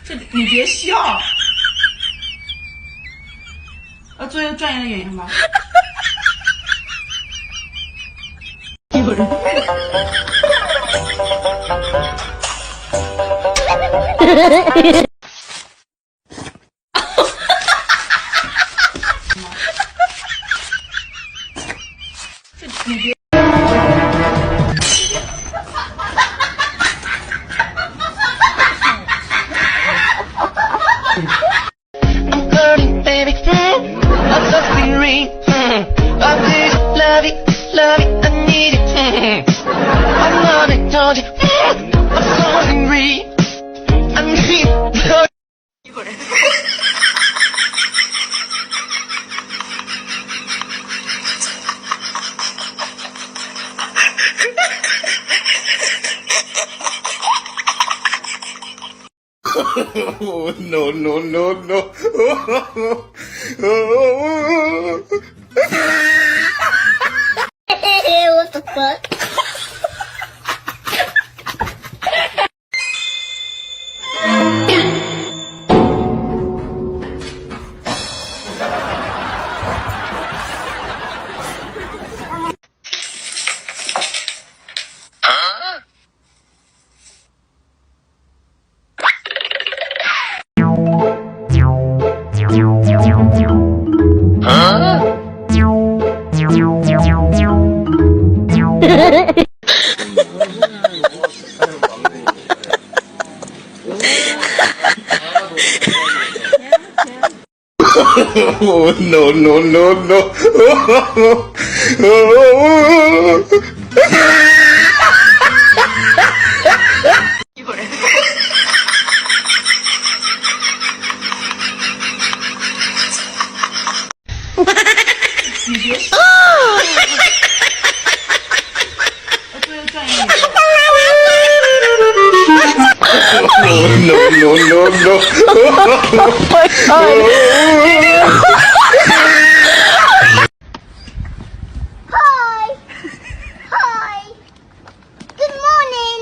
这你别笑。做一个专业的演员吧。有人。这你别。Love it, I need it. I love it, told you. I'm so angry. I need it. 一个人。Oh, no, no, no, no. What the fuck? Oh, no, no, no, no. No, no, no, no. Oh my god. Hi. Hi. Good morning.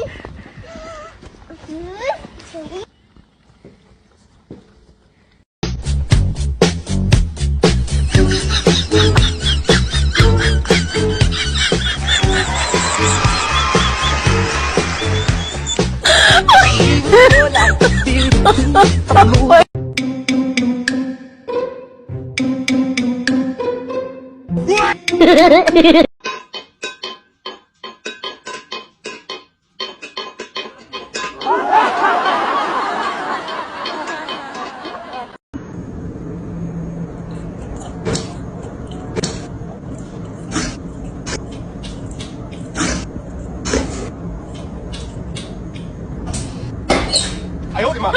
I hold him up.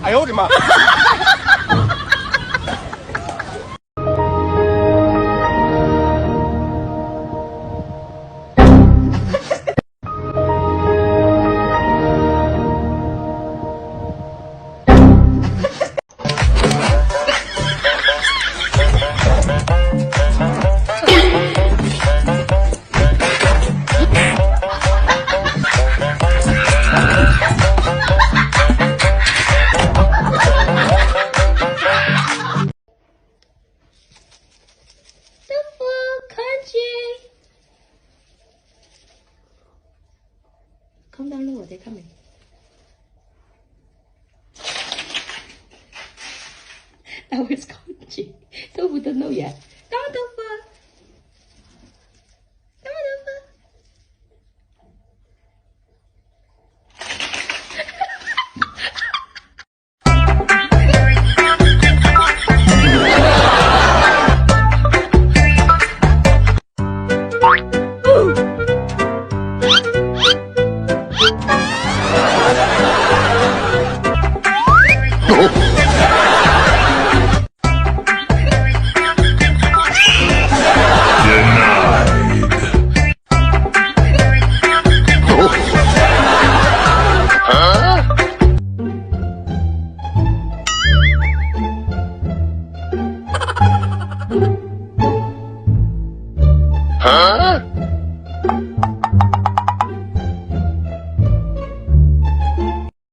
I hold him up. Come down lower, they're coming. Oh, it's congee. So we don't know yet. Don't